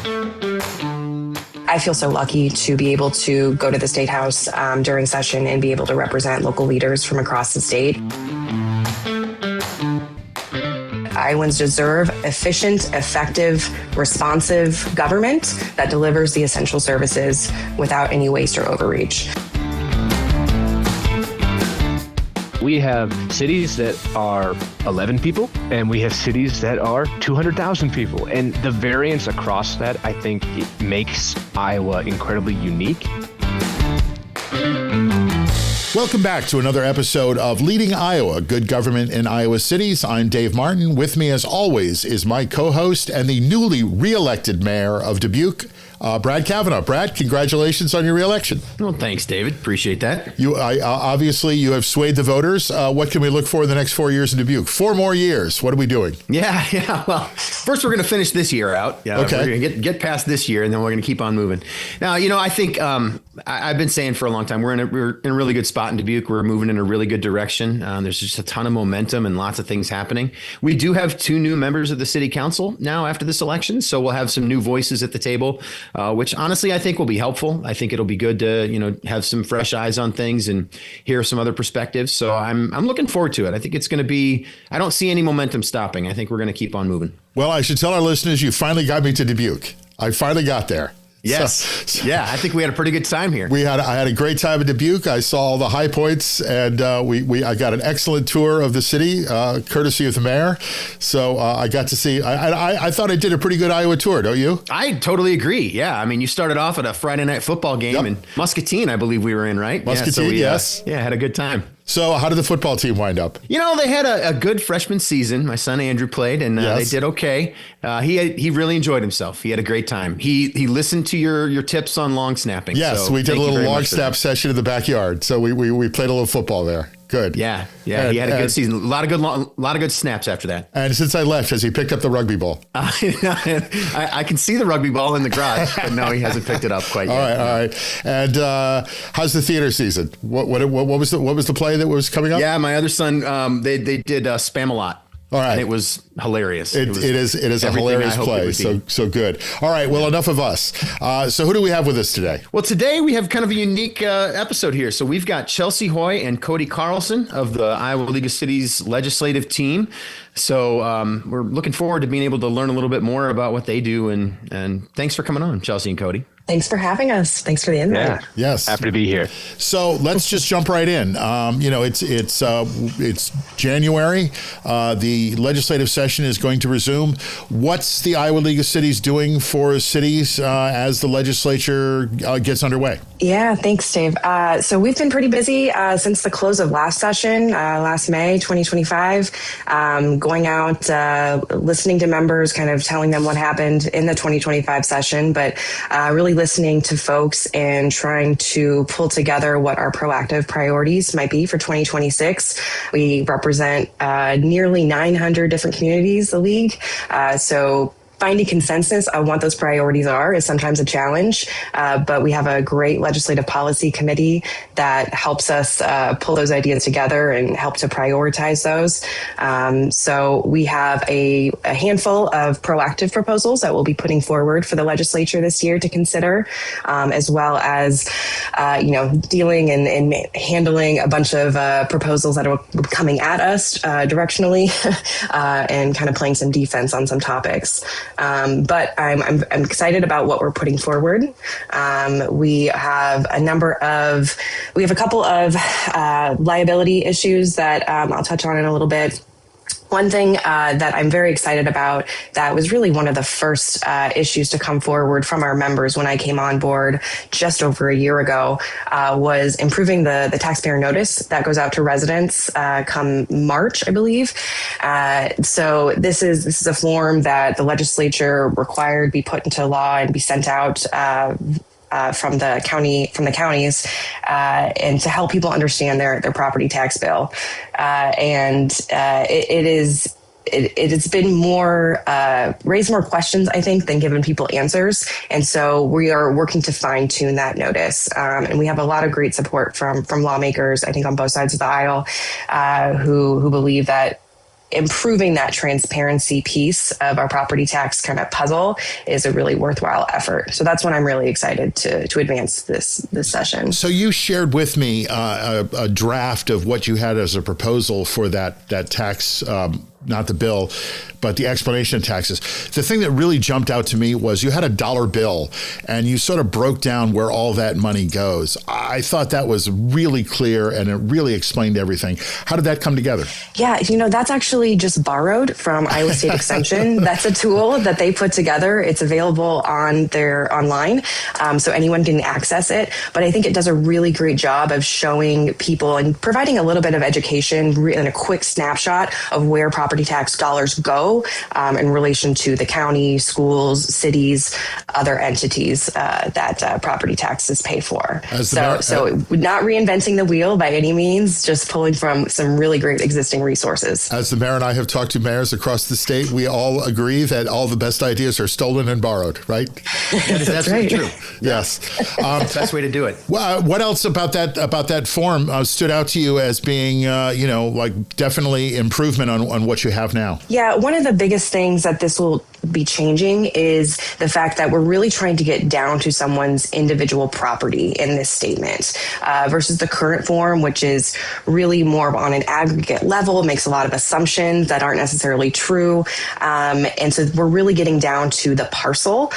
I feel so lucky to be able to go to the State House during session and be able to represent local leaders from across the state. Iowans deserve efficient, effective, responsive government that delivers the essential services without any waste or overreach. We have cities that are 11 people, and we have cities that are 200,000 people. And the variance across that, I think, it makes Iowa incredibly unique. Welcome back to another episode of Leading Iowa, Good Government in Iowa Cities. I'm Dave Martin. With me, as always, is my co-host and the newly re-elected mayor of Dubuque, Brad Cavanagh. Brad, congratulations on your re-election. Well, thanks, David. Appreciate that. Obviously, you have swayed the voters. What can we look for in the next 4 years in Dubuque? 4 more years. What are we doing? Yeah. Well, first we're going to finish this year out. Okay. We're going to get past this year, and then we're going to keep on moving. Now, I think I've been saying for a long time we're in a really good spot in Dubuque. We're moving in a really good direction. There's just a ton of momentum and lots of things happening. We do have 2 new members of the city council now after this election, so we'll have some new voices at the table. Which honestly I think will be helpful. I think it'll be good to have some fresh eyes on things and hear some other perspectives. So I'm looking forward to it. I think it's going to be. I don't see any momentum stopping. I think we're going to keep on moving. Well, I should tell our listeners you finally got me to Dubuque. I finally got there. Yes. Yeah, I think we had a pretty good time here. I had a great time in Dubuque. I saw all the high points, and I got an excellent tour of the city, courtesy of the mayor. So I got to see. I thought I did a pretty good Iowa tour. Don't you? I totally agree. Yeah, I mean, you started off at a Friday night football game in Muscatine, I believe we were in, right? Muscatine, yes. Yeah, had a good time. So how did the football team wind up? They had a good freshman season. My son Andrew played, and they did okay. He really enjoyed himself. He had a great time. He listened to your tips on long snapping. Yes, so we did a little long snap session in the backyard. So we played a little football there. Good. Yeah. He had a good season. A lot of good snaps after that. And since I left, has he picked up the rugby ball? I can see the rugby ball in the garage, but no, he hasn't picked it up quite yet. All right. And how's the theater season? What was the play that was coming up? Yeah, my other son, they did Spam-A-Lot. All right. And it was hilarious. It is a hilarious play. So good. All right. Well, enough of us. So who do we have with us today? Well, today we have kind of a unique episode here. So we've got Chelsea Hoye and Cody Carlson of the Iowa League of Cities legislative team. So we're looking forward to being able to learn a little bit more about what they do. And thanks for coming on, Chelsea and Cody. Thanks for having us. Thanks for the invite. Yeah. Yes. Happy to be here. So let's just jump right in. It's January. The legislative session is going to resume. What's the Iowa League of Cities doing for cities as the legislature gets underway? Yeah, thanks, Dave. So we've been pretty busy since the close of last session, last May 2025, going out, listening to members, kind of telling them what happened in the 2025 session, but really listening to folks and trying to pull together what our proactive priorities might be for 2026. We represent nearly 900 different communities, the league. So finding consensus on what those priorities are is sometimes a challenge, but we have a great legislative policy committee that helps us pull those ideas together and help to prioritize those. So we have a handful of proactive proposals that we'll be putting forward for the legislature this year to consider, as well as dealing and handling a bunch of proposals that are coming at us directionally and kind of playing some defense on some topics. But I'm excited about what we're putting forward. We have a couple of liability issues that I'll touch on in a little bit. One thing that I'm very excited about that was really one of the first issues to come forward from our members when I came on board just over a year ago was improving the taxpayer notice that goes out to residents come March, I believe. So this is a form that the legislature required be put into law and be sent out from the counties, and to help people understand their property tax bill. It has been raised more questions, I think, than given people answers. And so we are working to fine tune that notice. And we have a lot of great support from lawmakers, I think, on both sides of the aisle, who believe that improving that transparency piece of our property tax kind of puzzle is a really worthwhile effort. So that's when I'm really excited to advance this session. So you shared with me a draft of what you had as a proposal for that tax, not the bill, but the explanation of taxes. The thing that really jumped out to me was you had a dollar bill and you sort of broke down where all that money goes. I thought that was really clear and it really explained everything. How did that come together? Yeah, that's actually just borrowed from Iowa State Extension. That's a tool that they put together. It's available on their online, so anyone can access it. But I think it does a really great job of showing people and providing a little bit of education and a quick snapshot of where property tax dollars go in relation to the county, schools, cities, other entities that property taxes pay for. So not reinventing the wheel by any means, just pulling from some really great existing resources. As the mayor and I have talked to mayors across the state, we all agree that all the best ideas are stolen and borrowed, right? That's right. True. Yes. Best way to do it. What else about that form stood out to you as being, like definitely improvement on what you have now? Yeah, one of the biggest things that this will be changing is the fact that we're really trying to get down to someone's individual property in this statement versus the current form, which is really more on an aggregate level, makes a lot of assumptions that aren't necessarily true. And so we're really getting down to the parcel,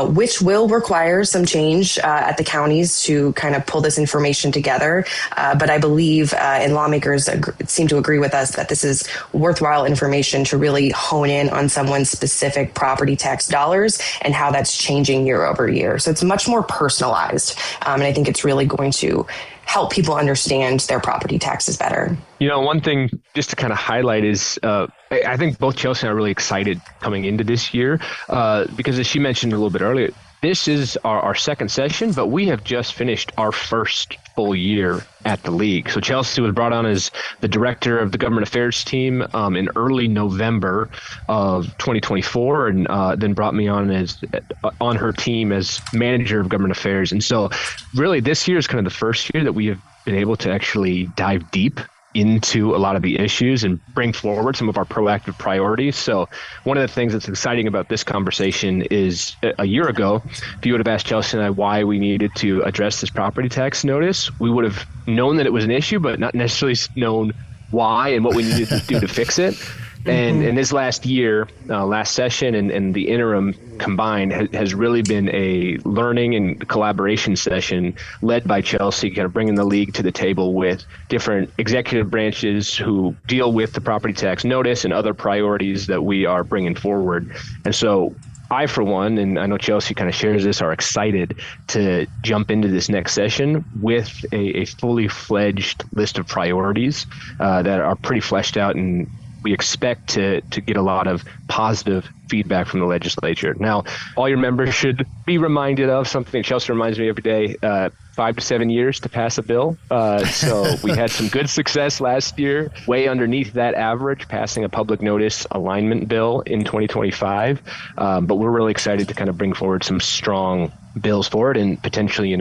which will require some change at the counties to kind of pull this information together. But I believe, and lawmakers seem to agree with us, that this is worthwhile information to really hone in on someone's specific property tax dollars and how that's changing year over year. So it's much more personalized. And I think it's really going to help people understand their property taxes better. One thing just to kind of highlight is I think both Chelsea and I are really excited coming into this year because as she mentioned a little bit earlier, this is our second session, but we have just finished our first full year at the league. So Chelsea was brought on as the director of the government affairs team in early November of 2024, and then brought me on on her team as manager of government affairs. And so really this year is kind of the first year that we have been able to actually dive deep into a lot of the issues and bring forward some of our proactive priorities. So one of the things that's exciting about this conversation is a year ago, if you would have asked Chelsea and I why we needed to address this property tax notice, we would have known that it was an issue, but not necessarily known why and what we needed to do to fix it. And in this last year, last session and the interim combined has really been a learning and collaboration session led by Chelsea, kind of bringing the league to the table with different executive branches who deal with the property tax notice and other priorities that we are bringing forward. And so I, for one, and I know Chelsea kind of shares this, are excited to jump into this next session with a fully fledged list of priorities that are pretty fleshed out, and we expect to get a lot of positive feedback from the legislature. Now, all your members should be reminded of something Chelsea reminds me every day, 5 to 7 years to pass a bill. So we had some good success last year, way underneath that average, passing a public notice alignment bill in 2025. But we're really excited to kind of bring forward some strong bills forward and potentially,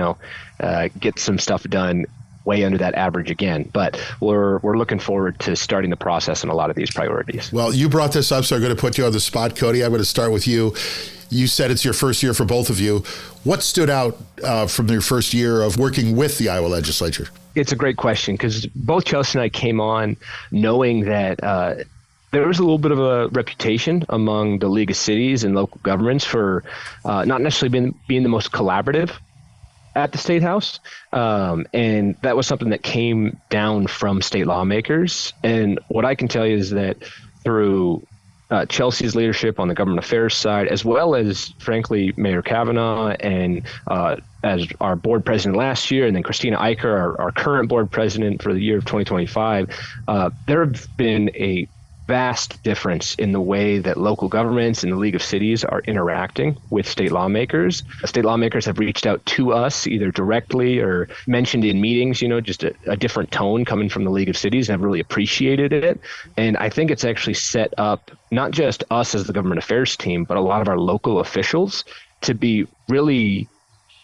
get some stuff done way under that average again. But we're looking forward to starting the process on a lot of these priorities. Well, you brought this up, so I'm going to put you on the spot, Cody. I'm going to start with you. You said it's your first year for both of you. What stood out from your first year of working with the Iowa legislature? It's a great question because both Chelsea and I came on knowing that there was a little bit of a reputation among the League of Cities and local governments for not necessarily being the most collaborative at the State House. And that was something that came down from state lawmakers. And what I can tell you is that through Chelsea's leadership on the government affairs side, as well as, frankly, Mayor Cavanagh and as our board president last year, and then Christina Eicher, our current board president for the year of 2025, there have been a vast difference in the way that local governments and the League of Cities are interacting with state lawmakers. State lawmakers have reached out to us either directly or mentioned in meetings, just a different tone coming from the League of Cities, and have really appreciated it. And I think it's actually set up not just us as the government affairs team, but a lot of our local officials to be really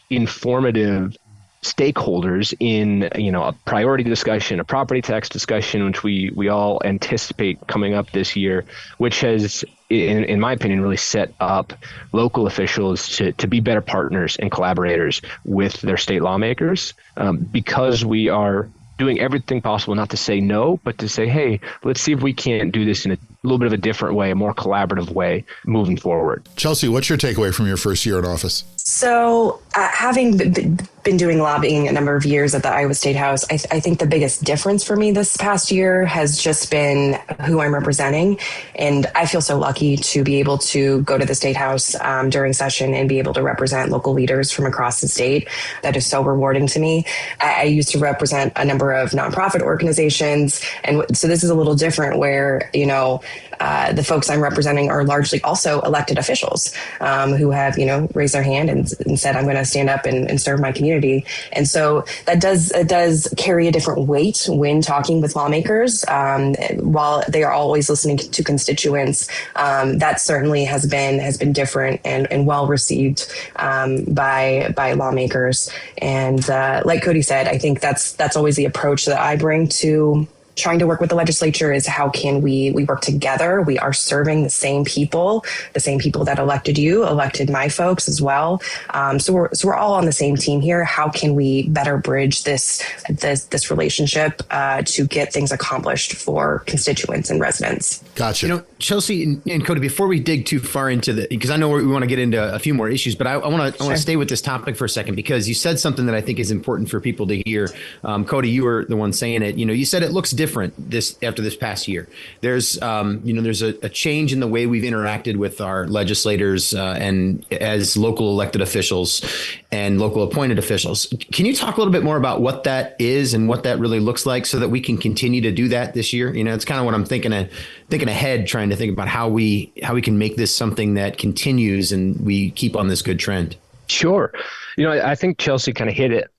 informative stakeholders in, a priority discussion, a property tax discussion, which we all anticipate coming up this year, which has, in my opinion, really set up local officials to be better partners and collaborators with their state lawmakers, because we are doing everything possible not to say no, but to say, hey, let's see if we can't do this in a little bit of a different way, a more collaborative way moving forward. Chelsea, what's your takeaway from your first year in office? So having been doing lobbying a number of years at the Iowa State House, I think the biggest difference for me this past year has just been who I'm representing. And I feel so lucky to be able to go to the State House during session and be able to represent local leaders from across the state. That is so rewarding to me. I used to represent a number of nonprofit organizations. And so this is a little different where, the folks I'm representing are largely also elected officials who have, raised their hand and said, I'm going to stand up and serve my community. And so that does carry a different weight when talking with lawmakers. While they are always listening to constituents, that certainly has been different and well received by lawmakers. And like Cody said, I think that's always the approach that I bring to trying to work with the legislature is how can we work together? We are serving the same people that elected you, elected my folks as well. So we're all on the same team here. How can we better bridge this relationship to get things accomplished for constituents and residents? Gotcha. Chelsea and Cody, before we dig too far into because I know we want to get into a few more issues, but I want to stay with this topic for a second because you said something that I think is important for people to hear. Cody, you were the one saying it. You said it looks different after this past year. There's there's a change in the way we've interacted with our legislators and as local elected officials and local appointed officials. Can you talk a little bit more about what that is and what that really looks like so that we can continue to do that this year? It's kind of what I'm thinking ahead, trying to think about how we can make this something that continues and we keep on this good trend. Sure. I think Chelsea kind of hit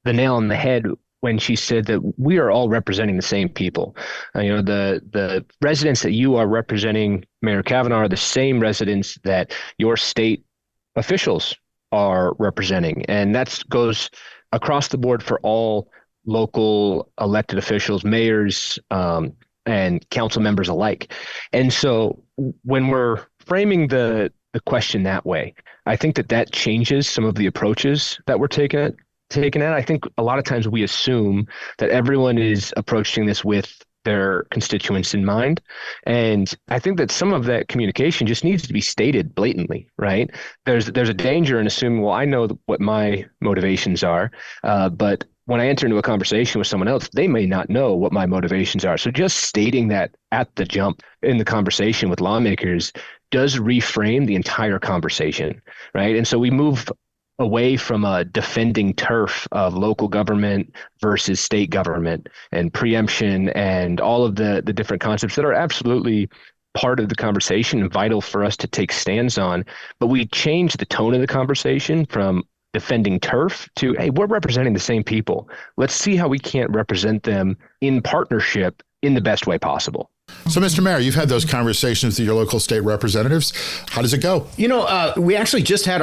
the nail on the head when she said that we are all representing the same people. The residents that you are representing, Mayor Cavanagh, are the same residents that your state officials are representing. And that goes across the board for all local elected officials, mayors, and council members alike. And so when we're framing the question that way, I think that changes some of the approaches that we're taking at. I think a lot of times we assume that everyone is approaching this with their constituents in mind. And I think that some of that communication just needs to be stated blatantly, right? There's a danger in assuming, well, I know what my motivations are, but when I enter into a conversation with someone else, they may not know what my motivations are. So just stating that at the jump in the conversation with lawmakers does reframe the entire conversation, right? And so we move away from a defending turf of local government versus state government and preemption and all of the different concepts that are absolutely part of the conversation and vital for us to take stands on. But we change the tone of the conversation from defending turf to, hey, we're representing the same people. Let's see how we can't represent them in partnership in the best way possible. So, Mr. Mayor, you've had those conversations with your local state representatives. How does it go? We actually just had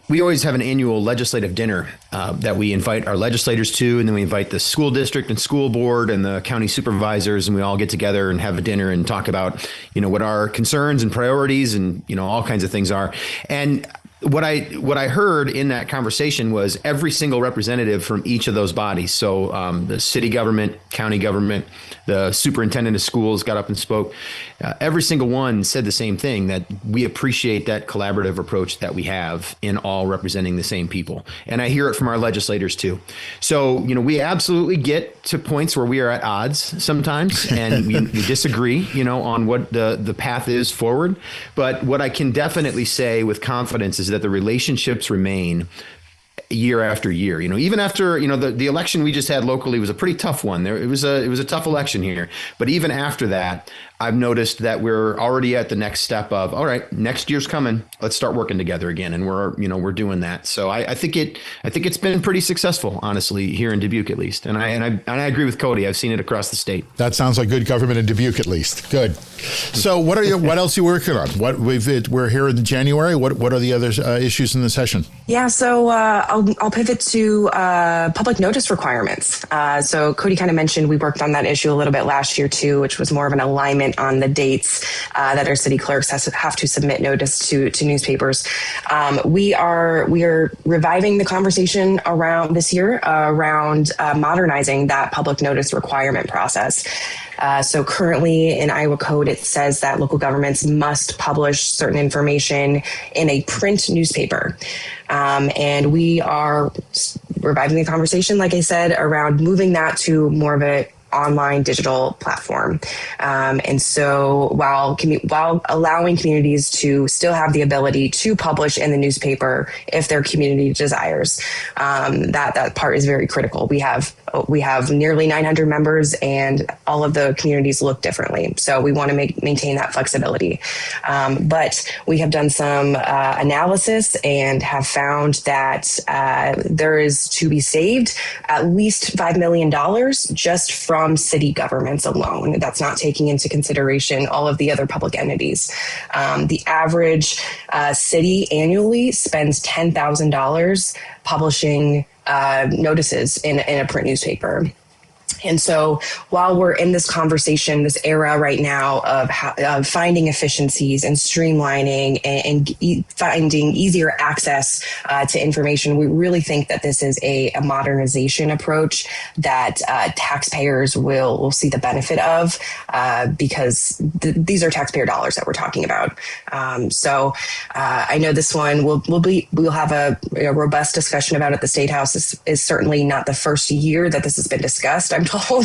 we always have an annual legislative dinner that we invite our legislators to, and then we invite the school district and school board and the county supervisors, and we all get together and have a dinner and talk about, what our concerns and priorities and, all kinds of things are. And what I heard in that conversation was every single representative from each of those bodies. So the city government, county government, the superintendent of schools got up and spoke. Every single one said the same thing, that we appreciate that collaborative approach that we have in all representing the same people. And I hear it from our legislators too. So, we absolutely get to points where we are at odds sometimes and we disagree, on what the path is forward. But what I can definitely say with confidence is that the relationships remain year after year. Even after, the election we just had locally was a pretty tough one. It was a tough election here. But even after that, I've noticed that we're already at the next step of, all right, next year's coming. Let's start working together again. And we're doing that. So I think it's been pretty successful, honestly, here in Dubuque, at least. And I agree with Cody. I've seen it across the state. That sounds like good government in Dubuque, at least. Good. So what else are you working on? We're here in January. What are the other issues in the session? Yeah. So I'll I'll pivot to public notice requirements. So Cody kind of mentioned we worked on that issue a little bit last year too, which was more of an alignment on the dates that our city clerks have to submit notice to newspapers. We are reviving the conversation around this year around modernizing that public notice requirement process. So currently in Iowa code, it says that local governments must publish certain information in a print newspaper. And we are reviving the conversation, like I said, around moving that to more of a online digital platform. And so while allowing communities to still have the ability to publish in the newspaper if their community desires, that part is very critical. We have nearly 900 members and all of the communities look differently. So we want to maintain that flexibility. But we have done some analysis and have found that there is to be saved at least $5 million just from city governments alone. That's not taking into consideration all of the other public entities. The average city annually spends $10,000 publishing notices in a print newspaper. And so while we're in this conversation, this era right now of finding efficiencies and streamlining and finding easier access to information, we really think that this is a modernization approach that taxpayers will see the benefit of because these are taxpayer dollars that we're talking about. So I know this one we'll have a robust discussion about at the State House. This is certainly not the first year that this has been discussed, I'm told,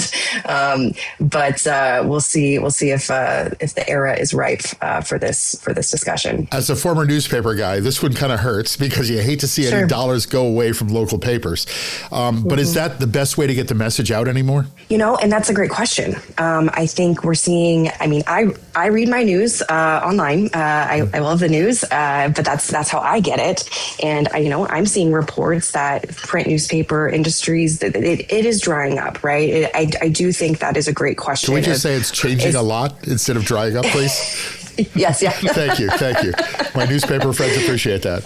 but we'll see if the era is ripe for this discussion. As a former newspaper guy, this one kind of hurts because you hate to see any dollars go away from local papers. But is that the best way to get the message out anymore? And that's a great question. I think we're seeing. I mean, I read my news online. I love the news, but that's how I get it. And I'm seeing reports that print newspaper industries it is drying up, right? I do think that is a great question. Can we just say it's changing a lot instead of drying up, please? Yes, yeah. Thank you. My newspaper friends appreciate that.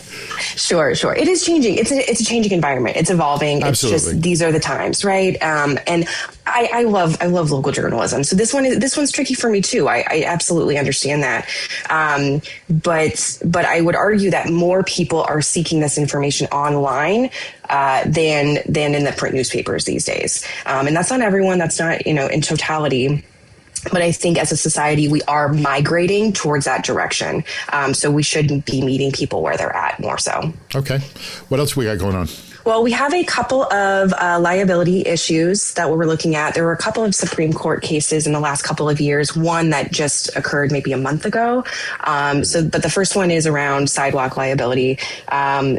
Sure. It is changing. It's a changing environment. It's evolving. Absolutely. It's just these are the times, right? And I love local journalism. So this one's tricky for me too. I absolutely understand that. But I would argue that more people are seeking this information online than in the print newspapers these days. And that's not everyone. That's not in totality. But I think as a society, we are migrating towards that direction. So we should be meeting people where they're at more so. Okay. What else we got going on? Well, we have a couple of liability issues that we're looking at. There were a couple of Supreme Court cases in the last couple of years, one that just occurred maybe a month ago. But the first one is around sidewalk liability.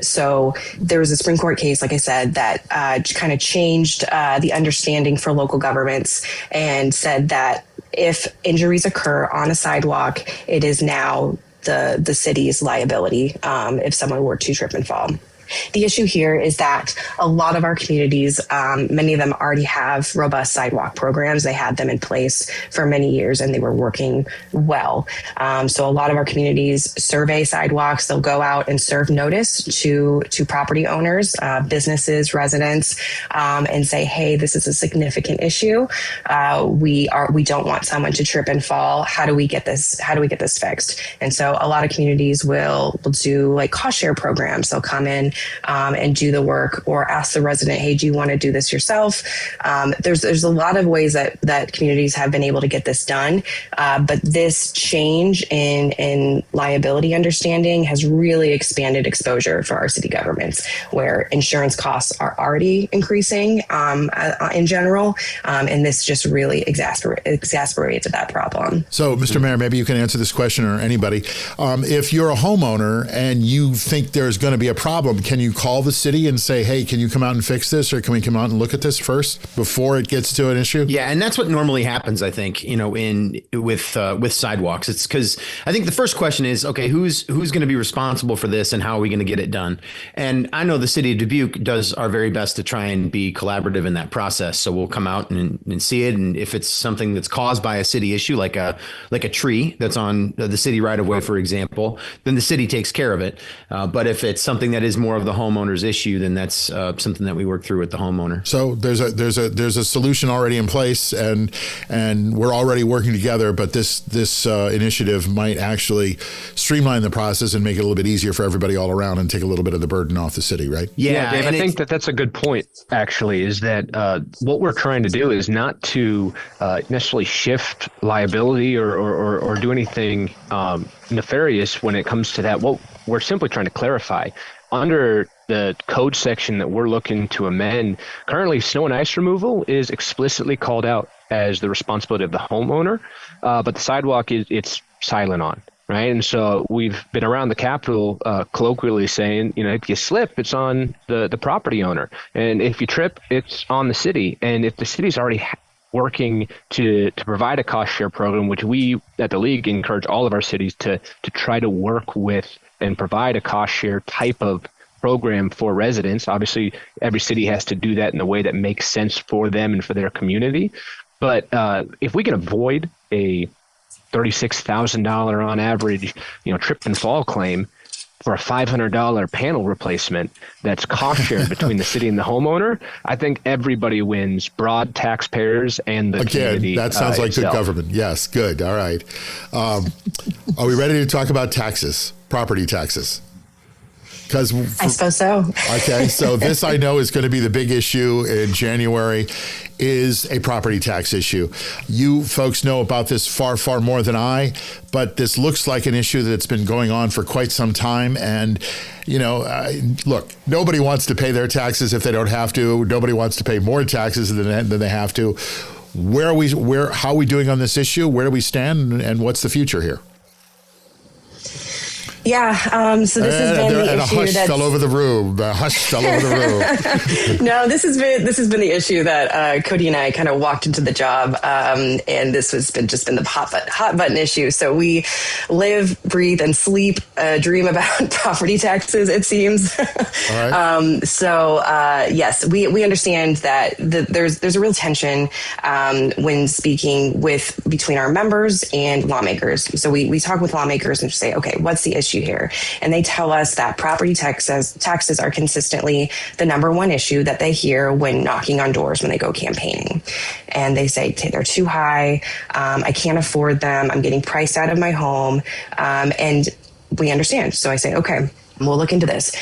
So there was a Supreme Court case, like I said, that kind of changed the understanding for local governments and said that if injuries occur on a sidewalk, it is now the city's liability if someone were to trip and fall. The issue here is that a lot of our communities, many of them already have robust sidewalk programs. They had them in place for many years and they were working well. So a lot of our communities survey sidewalks. They'll go out and serve notice to property owners, businesses, residents, and say, hey, this is a significant issue. We don't want someone to trip and fall. How do we get this fixed? And so a lot of communities will do like cost share programs. They'll come in and do the work or ask the resident, hey, do you want to do this yourself? There's a lot of ways that communities have been able to get this done. But this change in liability understanding has really expanded exposure for our city governments, where insurance costs are already increasing in general. And this just really exacerbates that problem. So, Mr. Mayor, maybe you can answer this question, or anybody. If you're a homeowner and you think there's going to be a problem, can you call the city and say, hey, can you come out and fix this? Or can we come out and look at this first before it gets to an issue? Yeah. And that's what normally happens, I think, with sidewalks. It's because I think the first question is, okay, who's going to be responsible for this and how are we going to get it done? And I know the city of Dubuque does our very best to try and be collaborative in that process. So we'll come out and see it. And if it's something that's caused by a city issue, like a tree that's on the city right of way, for example, then the city takes care of it. But if it's something that is more more of the homeowner's issue, then that's something that we work through with the homeowner. So there's a solution already in place, and we're already working together. But this initiative might actually streamline the process and make it a little bit easier for everybody all around, and take a little bit of the burden off the city, right? Yeah, Dave, I think that's a good point. Actually, is that what we're trying to do is not to necessarily shift liability or do anything nefarious when it comes to that. What we're simply trying to clarify under the code section that we're looking to amend, currently snow and ice removal is explicitly called out as the responsibility of the homeowner, but the sidewalk it's silent on. Right. And so we've been around the Capitol colloquially saying, if you slip, it's on the property owner. And if you trip, it's on the city. And if the city's already working to provide a cost share program, which we at the League encourage all of our cities to try to work with and provide a cost share type of program for residents. Obviously, every city has to do that in a way that makes sense for them and for their community. But if we can avoid a $36,000 on average, trip and fall claim for a $500 panel replacement that's cost shared between the city and the homeowner, I think everybody wins, broad taxpayers and the community. That sounds like itself. Good government. Yes, good. All right. Are we ready to talk about taxes, property taxes? I suppose so. Okay, so this I know is going to be the big issue in January, is a property tax issue. You folks know about this far, far more than I, but this looks like an issue that's been going on for quite some time. And, look, nobody wants to pay their taxes if they don't have to. Nobody wants to pay more taxes than they have to. How are we doing on this issue? Where do we stand, and what's the future here? Yeah. So this has been the issue hush fell over the room. The hush fell over the room. No, this has been the issue that Cody and I kind of walked into the job, and this has been the hot button issue. So we live, breathe, and sleep, dream about property taxes. It seems. All right. Yes, we understand that there's a real tension when speaking between our members and lawmakers. So we talk with lawmakers and just say, okay, what's the issue here? And they tell us that property taxes are consistently the number one issue that they hear when knocking on doors when they go campaigning. And they say they're too high. I can't afford them. I'm getting priced out of my home. And we understand. So I say, okay, we'll look into this.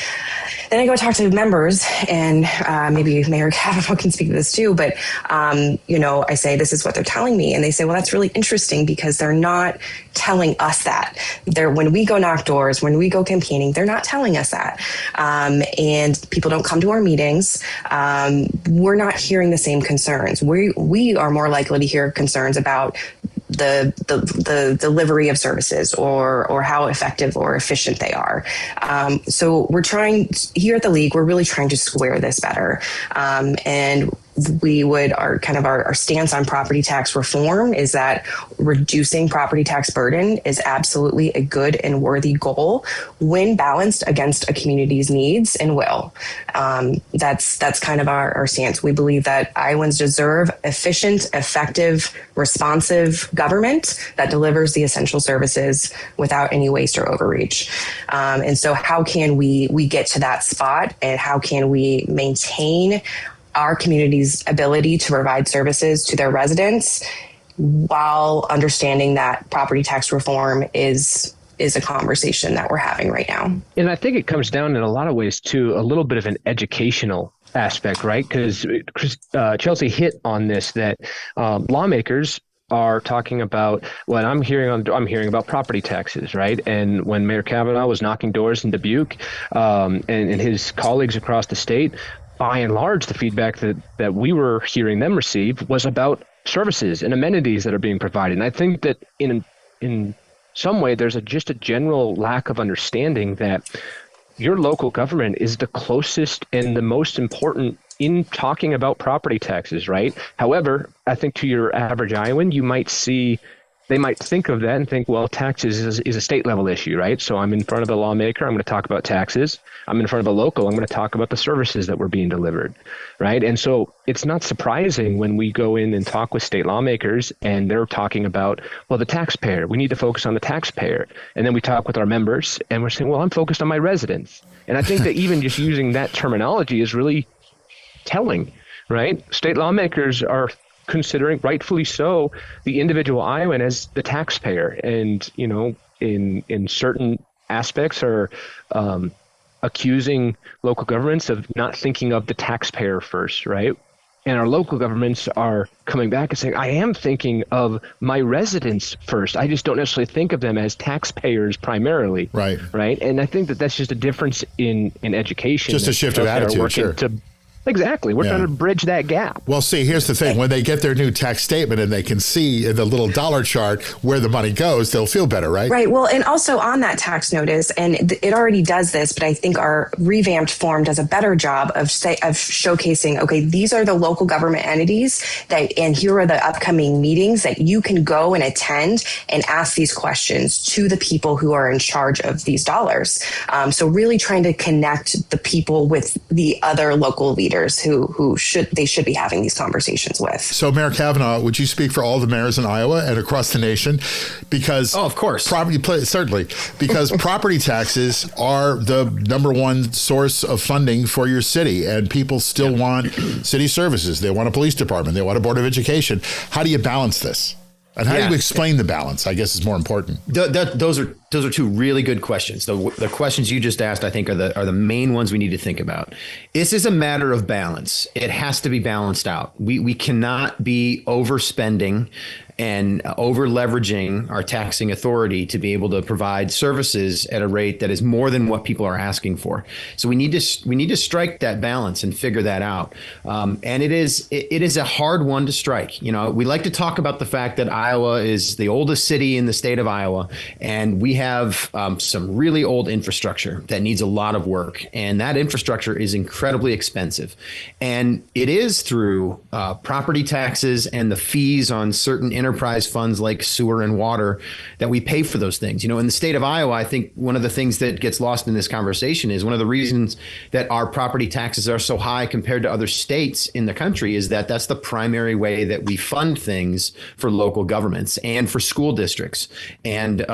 Then I go talk to members, and maybe Mayor Cavanagh can speak to this too, but, I say, this is what they're telling me. And they say, well, that's really interesting because they're not telling us that. When we go knock doors, when we go campaigning, they're not telling us that. And people don't come to our meetings. We're not hearing the same concerns. We are more likely to hear concerns about the delivery of services or how effective or efficient they are. So we're trying here at the League, we're really trying to square this better. And our stance on property tax reform is that reducing property tax burden is absolutely a good and worthy goal when balanced against a community's needs and will. That's kind of our stance. We believe that Iowans deserve efficient, effective, responsive government that delivers the essential services without any waste or overreach. And so how can we get to that spot, and how can we maintain our community's ability to provide services to their residents while understanding that property tax reform is a conversation that we're having right now. And I think it comes down in a lot of ways to a little bit of an educational aspect, right? Because Chelsea hit on this, that lawmakers are talking about what I'm hearing about property taxes, right? And when Mayor Cavanagh was knocking doors in Dubuque and his colleagues across the state, by and large, the feedback that we were hearing them receive was about services and amenities that are being provided. And I think that in some way, there's just a general lack of understanding that your local government is the closest and the most important in talking about property taxes, right? However, I think to your average Iowan, you might see they might think of that and think, well, taxes is a state level issue, right? So I'm in front of a lawmaker, I'm going to talk about taxes. I'm in front of a local, I'm going to talk about the services that were being delivered, right? And so it's not surprising when we go in and talk with state lawmakers and they're talking about, well, the taxpayer, we need to focus on the taxpayer. And then we talk with our members and we're saying, well, I'm focused on my residents. And I think that even just using that terminology is really telling, right? State lawmakers are considering, rightfully so, the individual Iowan as the taxpayer, and in certain aspects are accusing local governments of not thinking of the taxpayer first, right? And our local governments are coming back and saying, I am thinking of my residents first. I just don't necessarily think of them as taxpayers primarily. Right. And I think that that's just a difference in education. Just a shift of attitude, sure. Exactly. We're trying to bridge that gap. Well, see, here's the thing. When they get their new tax statement and they can see in the little dollar chart where the money goes, they'll feel better, right? Right. Well, and also on that tax notice, and it already does this, but I think our revamped form does a better job of showcasing, okay, these are the local government entities and here are the upcoming meetings that you can go and attend and ask these questions to the people who are in charge of these dollars. So really trying to connect the people with the other local leaders who should be having these conversations with. So, Mayor Cavanagh, would you speak for all the mayors in Iowa and across the nation? Because of course, certainly, because property taxes are the number one source of funding for your city, and people still want city services. They want a police department. They want a board of education. How do you balance this? And how do you explain the balance? I guess is more important. Those are two really good questions. The questions you just asked, I think, are the main ones we need to think about. This is a matter of balance. It has to be balanced out. We cannot be overspending and over leveraging our taxing authority to be able to provide services at a rate that is more than what people are asking for. So we need to strike that balance and figure that out. And it is a hard one to strike. We like to talk about the fact that Iowa is the oldest city in the state of Iowa, and we have some really old infrastructure that needs a lot of work, and that infrastructure is incredibly expensive. And it is through property taxes and the fees on certain enterprise funds like sewer and water that we pay for those things. In the state of Iowa, I think one of the things that gets lost in this conversation is one of the reasons that our property taxes are so high compared to other states in the country is that that's the primary way that we fund things for local governments and for school districts and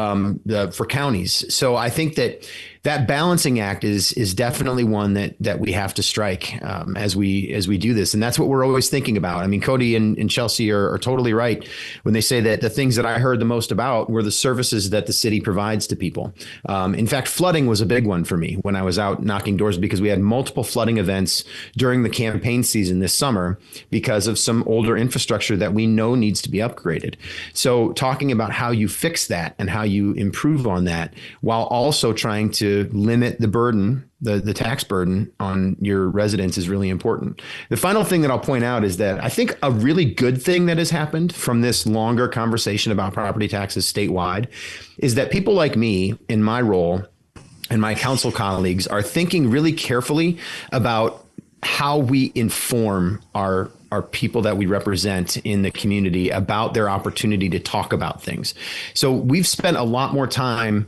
for counties. So I think that balancing act is definitely one that we have to strike as we do this. And that's what we're always thinking about. I mean, Cody and Chelsea are totally right when they say that the things that I heard the most about were the services that the city provides to people. In fact, flooding was a big one for me when I was out knocking doors, because we had multiple flooding events during the campaign season this summer because of some older infrastructure that we know needs to be upgraded. So talking about how you fix that and how you improve on that while also trying to limit the burden, the tax burden on your residents is really important. The final thing that I'll point out is that I think a really good thing that has happened from this longer conversation about property taxes statewide is that people like me in my role and my council colleagues are thinking really carefully about how we inform our people that we represent in the community about their opportunity to talk about things. So we've spent a lot more time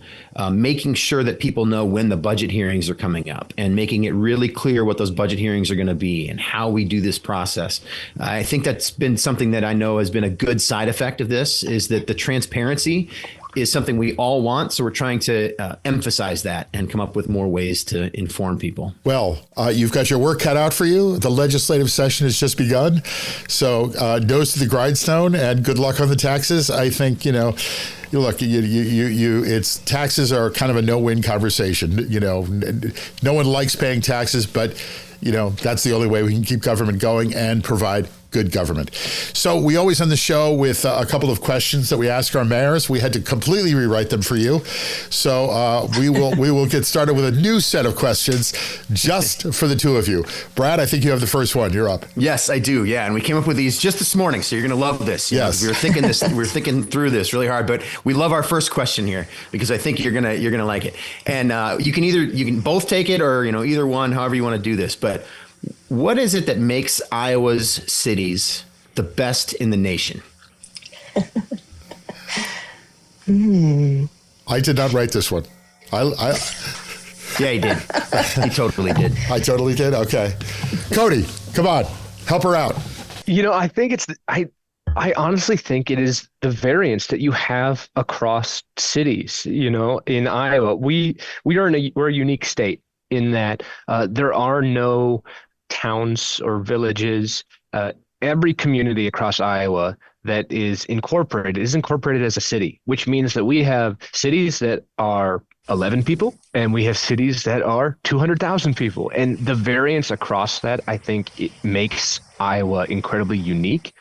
making sure that people know when the budget hearings are coming up and making it really clear what those budget hearings are going to be and how we do this process. I think that's been something that I know has been a good side effect of this, is that the transparency is something we all want. So we're trying to emphasize that and come up with more ways to inform people. Well, you've got your work cut out for you. The legislative session has just begun. So nose to the grindstone and good luck on the taxes. I think, look, it's taxes are kind of a no-win conversation. No one likes paying taxes, but, that's the only way we can keep government going and provide good government. So we always end the show with a couple of questions that we ask our mayors. We had to completely rewrite them for you. So we will get started with a new set of questions just for the two of you. Brad, I think you have the first one. You're up. Yes, I do. Yeah. And we came up with these just this morning. So you're going to love this. Yes. We were thinking through this really hard, but we love our first question here because I think you're going to like it. And you can both take it or, either one, however you want to do this. But what is it that makes Iowa's cities the best in the nation? I did not write this one. Yeah, he did. He totally did. I totally did. Okay. Cody, come on, help her out. I think I honestly think it is the variance that you have across cities. In Iowa, we're a unique state in that there are no towns or villages. Every community across Iowa that is incorporated as a city, which means that we have cities that are 11 people and we have cities that are 200,000 people. And the variance across that, I think, it makes Iowa incredibly unique.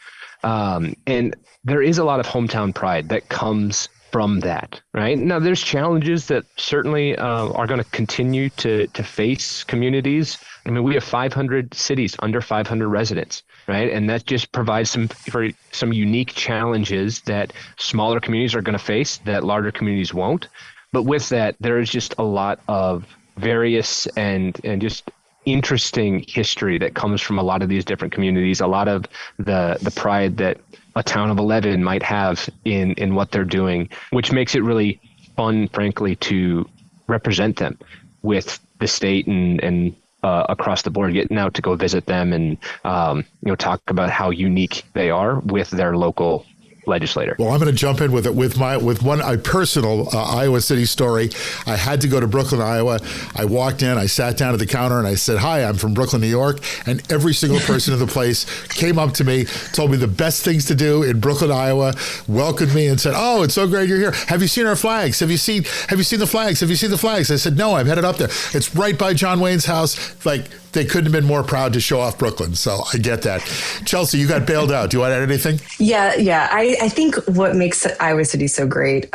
And there is a lot of hometown pride that comes from that, right? Now, there's challenges that certainly are going to continue to face communities. I mean, we have 500 cities under 500 residents, right? And that just provides some unique challenges that smaller communities are going to face that larger communities won't. But with that, there is just a lot of various and just interesting history that comes from a lot of these different communities, a lot of the pride that a town of 11 might have in what they're doing, which makes it really fun, frankly, to represent them with the state and across the board, getting out to go visit them and talk about how unique they are with their local legislator. Well, I'm going to jump in with a personal Iowa City story. I had to go to Brooklyn, Iowa. I walked in, I sat down at the counter, and I said, "Hi, I'm from Brooklyn, New York." And every single person in the place came up to me, told me the best things to do in Brooklyn, Iowa, welcomed me, and said, "Oh, it's so great you're here. Have you seen our flags? Have you seen the flags? Have you seen the flags?" I said, "No, I'm headed up there. It's right by John Wayne's house." Like, they couldn't have been more proud to show off Brooklyn. So I get that. Chelsea, you got bailed out. Do you want to add anything? Yeah. I think what makes Iowa City so great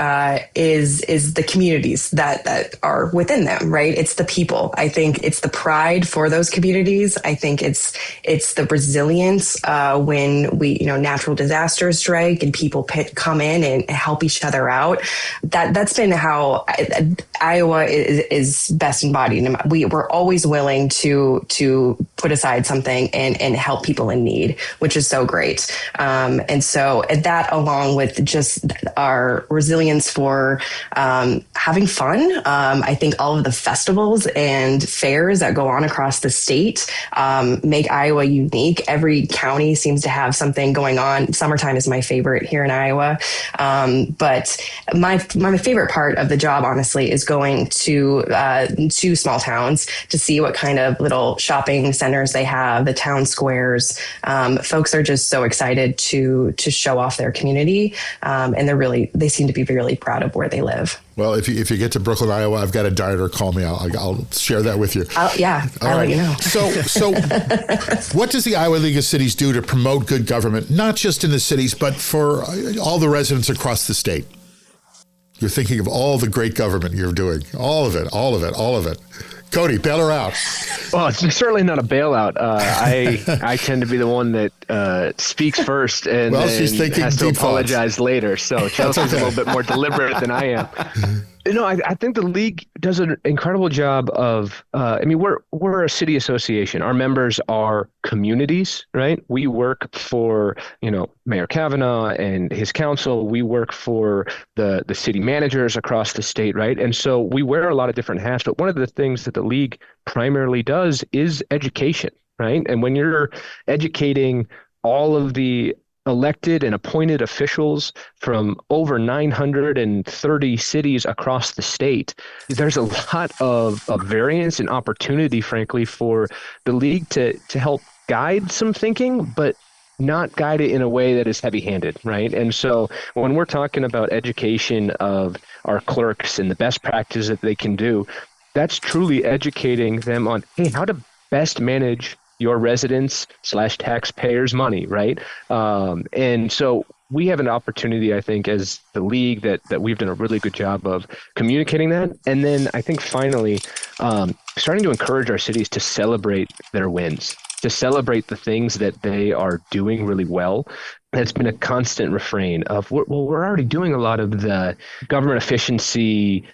is the communities that are within them, right? It's the people. I think it's the pride for those communities. I think it's the resilience when natural disasters strike and people come in and help each other out. That's been how Iowa is best embodied. We're always willing to put aside something and help people in need, which is so great. And so that, along with just our resilience for having fun, I think all of the festivals and fairs that go on across the state make Iowa unique. Every county seems to have something going on. Summertime is my favorite here in Iowa. But my favorite part of the job, honestly, is going to small towns to see what kind of little shopping centers they have, the town squares. Folks are just so excited to show off their community, and they seem to be really proud of where they live. Well, if you get to Brooklyn, Iowa, I've got a diner. Call me. I'll share that with you. I'll let you know. So what does the Iowa League of Cities do to promote good government, not just in the cities, but for all the residents across the state? You're thinking of all the great government you're doing, all of it. Cody, bail her out. Well, it's certainly not a bailout. I tend to be the one that speaks first and she's thinking has to deep apologize thoughts later. So Chelsea's a little bit more deliberate than I am. I think the league does an incredible job of, we're a city association. Our members are communities, right? We work for, Mayor Cavanagh and his council. We work for the city managers across the state, right? And so we wear a lot of different hats, but one of the things that the league primarily does is education, right? And when you're educating all of the elected and appointed officials from over 930 cities across the state, there's a lot of variance and opportunity, frankly, for the league to help guide some thinking, but not guide it in a way that is heavy-handed, right? And so when we're talking about education of our clerks and the best practices that they can do, that's truly educating them on, hey, how to best manage your residents / taxpayers' money, right? And so we have an opportunity, I think, as the league that we've done a really good job of communicating that. And then I think finally, starting to encourage our cities to celebrate their wins, to celebrate the things that they are doing really well. That's been a constant refrain of, we're already doing a lot of the government efficiency,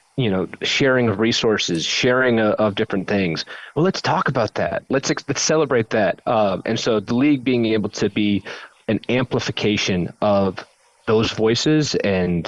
sharing of resources, sharing of different things. Well, let's talk about that. Let's celebrate that. And so the league being able to be an amplification of those voices and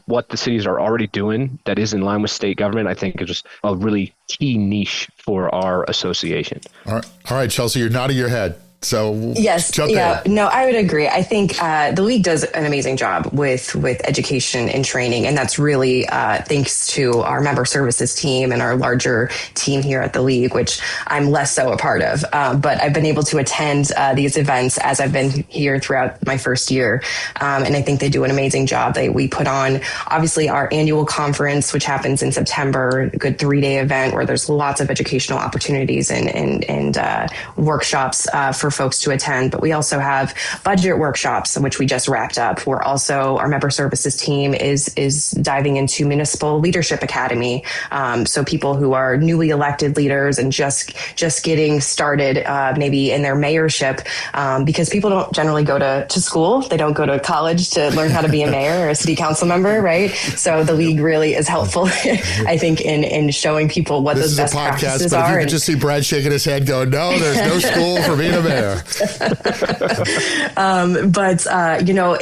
what the cities are already doing that is in line with state government, I think is just a really key niche for our association. All right, Chelsea, you're nodding your head. So yes, jump in. No, I would agree. I think the league does an amazing job with education and training, and that's really thanks to our member services team and our larger team here at the league, which I'm less so a part of. But I've been able to attend these events as I've been here throughout my first year, and I think they do an amazing job. We put on obviously our annual conference, which happens in September, a good 3-day event where there's lots of educational opportunities and workshops for folks to attend, but we also have budget workshops, which we just wrapped up. We're also, our member services team is diving into Municipal Leadership Academy. So people who are newly elected leaders and just getting started, maybe in their mayorship, because people don't generally go to school. They don't go to college to learn how to be a mayor or a city council member, right? So the league really is helpful, I think, in showing people what those best practices are. But if you could just see Brad shaking his head going, no, there's no school for being a mayor.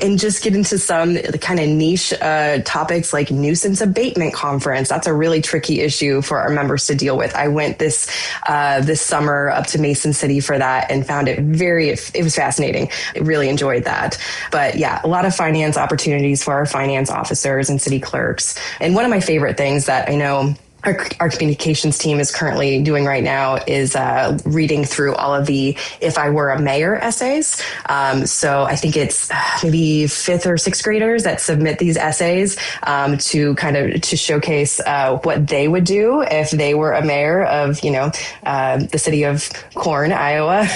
And just get into some kind of niche topics like nuisance abatement conference. That's a really tricky issue for our members to deal with. I went this summer up to Mason City for that and found it it was fascinating. I really enjoyed that. But yeah, a lot of finance opportunities for our finance officers and city clerks. And one of my favorite things that I know our communications team is currently doing right now is reading through all of the If I Were a Mayor essays. So I think it's maybe 5th or 6th graders that submit these essays to showcase what they would do if they were a mayor of, the city of Corn, Iowa.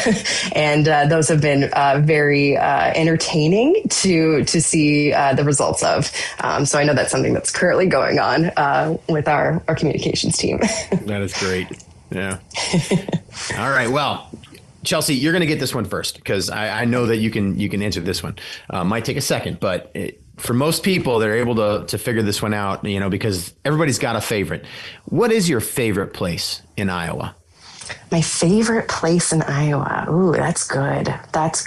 And those have been very entertaining to see the results of. So I know that's something that's currently going on with our communications team. That is great. Yeah. All right. Well, Chelsea, you're going to get this one first because I know that you can answer this one. Might take a second, but for most people, they're able to figure this one out, because everybody's got a favorite. What is your favorite place in Iowa? My favorite place in Iowa. Ooh, that's good. That's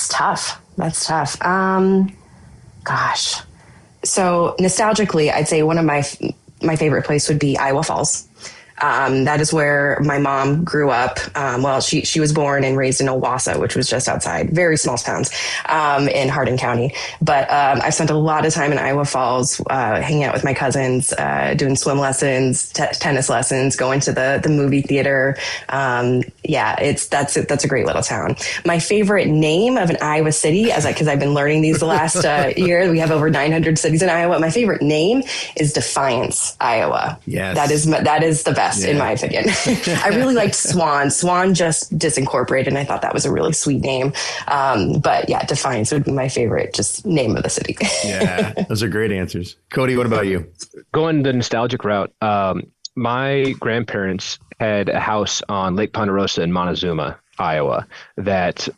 tough. Gosh. So nostalgically, I'd say one of my favorite place would be Iowa Falls. That is where my mom grew up. She was born and raised in Owasso, which was just outside, very small towns, in Hardin County. But I've spent a lot of time in Iowa Falls, hanging out with my cousins, doing swim lessons, tennis lessons, going to the movie theater. That's a great little town. My favorite name of an Iowa city, because I've been learning these the last year. We have over 900 cities in Iowa. My favorite name is Defiance, Iowa. Yes. That is the best. In my opinion. I really liked Swan. Swan just disincorporated, and I thought that was a really sweet name. But yeah, Defiance would be my favorite just name of the city. Yeah, those are great answers. Cody, what about you? Going the nostalgic route, my grandparents had a house on Lake Ponderosa in Montezuma, Iowa, that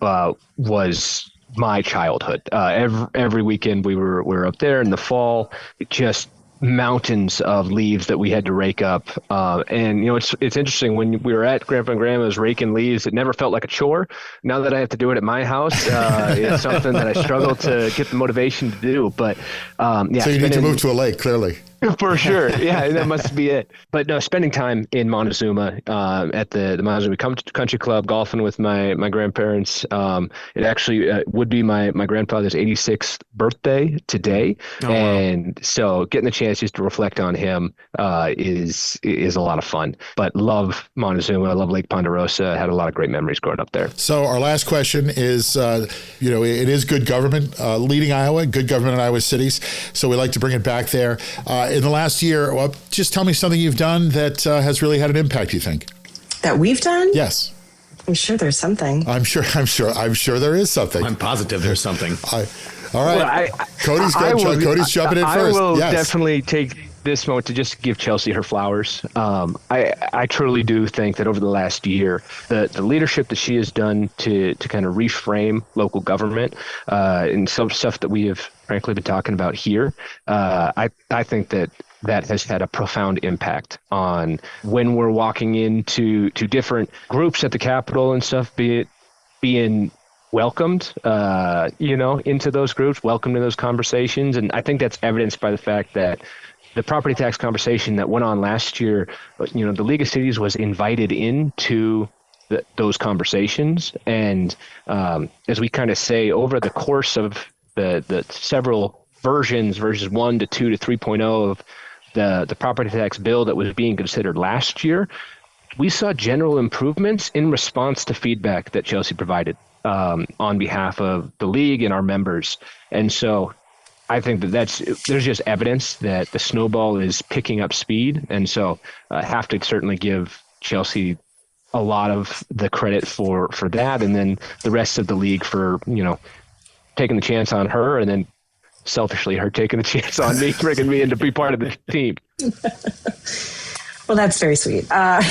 was my childhood. Every weekend we were up there in the fall, just mountains of leaves that we had to rake up. And it's interesting, when we were at Grandpa and Grandma's raking leaves, it never felt like a chore. Now that I have to do it at my house, it's something that I struggle to get the motivation to do. But so you need to move to a lake, clearly. For sure. Yeah, that must be it. But no, spending time in Montezuma at the Montezuma Country Club, golfing with my grandparents. It actually would be my grandfather's 86th birthday today. Oh, and so getting the chance just to reflect on him is a lot of fun. But love Montezuma. I love Lake Ponderosa. I had a lot of great memories growing up there. So our last question is, it is good government, leading Iowa, good government in Iowa cities. So we like to bring it back there. In the last year, just tell me something you've done that has really had an impact, you think? That we've done? Yes. I'm sure there's something. I'm sure there is something. I'm positive there's something. All right. Cody's jumping in first. I will definitely take this moment to just give Chelsea her flowers. I truly do think that over the last year, the leadership that she has done to kind of reframe local government and some stuff that we have frankly been talking about here, I think that has had a profound impact on when we're walking into different groups at the Capitol and stuff, be it being welcomed, into those groups, welcomed in those conversations. And I think that's evidenced by the fact that the property tax conversation that went on last year, the League of Cities was invited into those conversations. And as we kind of say, over the course of the several versions 1 to 2 to 3.0 of the property tax bill that was being considered last year, we saw general improvements in response to feedback that Chelsea provided on behalf of the league and our members. And so I think there's just evidence that the snowball is picking up speed. And so I have to certainly give Chelsea a lot of the credit for that. And then the rest of the league for, taking the chance on her, and then selfishly her taking the chance on me, bringing me in to be part of the team. Well, that's very sweet. I'm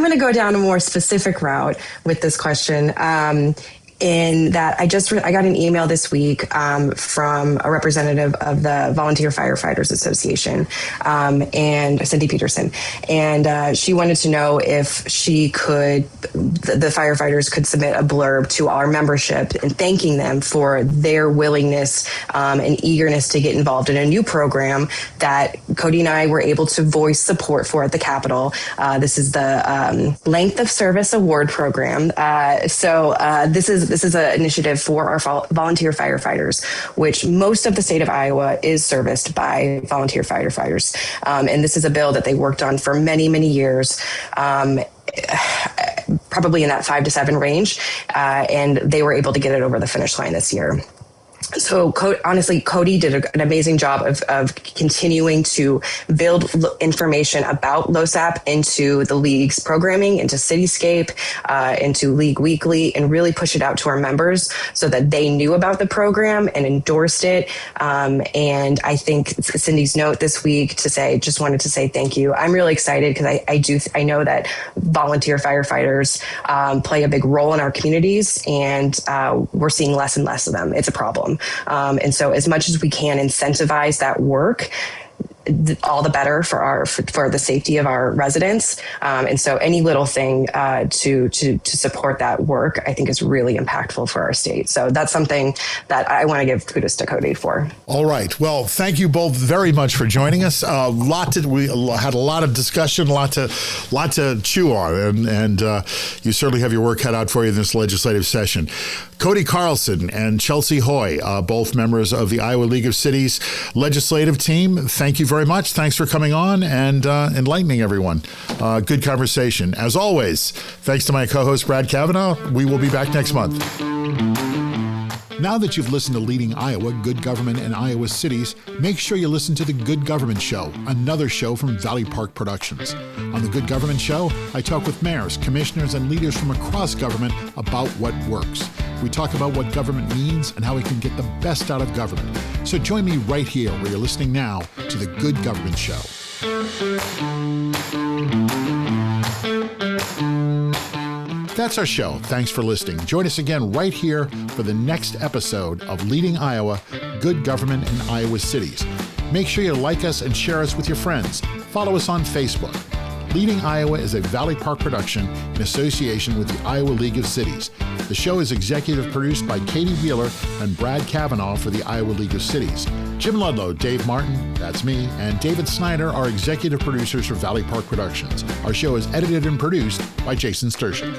going to go down a more specific route with this question. In that I got an email this week from a representative of the Volunteer Firefighters Association, and Cindy Peterson, and she wanted to know if the firefighters could submit a blurb to our membership and thanking them for their willingness and eagerness to get involved in a new program that Cody and I were able to voice support for at the Capitol. This is the Length of Service Award Program. This is an initiative for our volunteer firefighters, which most of the state of Iowa is serviced by volunteer firefighters. And this is a bill that they worked on for many, many years. Probably in that 5 to 7 range. And they were able to get it over the finish line this year. So honestly, Cody did an amazing job of continuing to build information about LoSAP into the league's programming, into Cityscape, into League Weekly, and really push it out to our members so that they knew about the program and endorsed it. And I think Cindy's note this week just wanted to say thank you. I'm really excited because I know that volunteer firefighters play a big role in our communities, and we're seeing less and less of them. It's a problem. And so as much as we can incentivize that work, all the better for the safety of our residents. And so any little thing to support that work, I think is really impactful for our state. So that's something that I want to give kudos to Cody for. All right. Well, thank you both very much for joining us. We had a lot of discussion, a lot to chew on, and you certainly have your work cut out for you in this legislative session. Cody Carlson and Chelsea Hoye, both members of the Iowa League of Cities legislative team, thank you very much. Thanks for coming on and enlightening everyone. Good conversation. As always, thanks to my co-host, Brad Cavanagh. We will be back next month. Now that you've listened to Leading Iowa, Good Government in Iowa Cities, make sure you listen to The Good Government Show, another show from Valley Park Productions. On The Good Government Show, I talk with mayors, commissioners, and leaders from across government about what works. We talk about what government means and how we can get the best out of government. So join me right here where you're listening now to The Good Government Show. That's our show. Thanks for listening. Join us again right here for the next episode of Leading Iowa, Good Government in Iowa Cities. Make sure you like us and share us with your friends. Follow us on Facebook. Leading Iowa is a Valley Park production in association with the Iowa League of Cities. The show is executive produced by Katie Wheeler and Brad Cavanagh for the Iowa League of Cities. Jim Ludlow, Dave Martin, that's me, and David Snyder are executive producers for Valley Park Productions. Our show is edited and produced by Jason Stershic.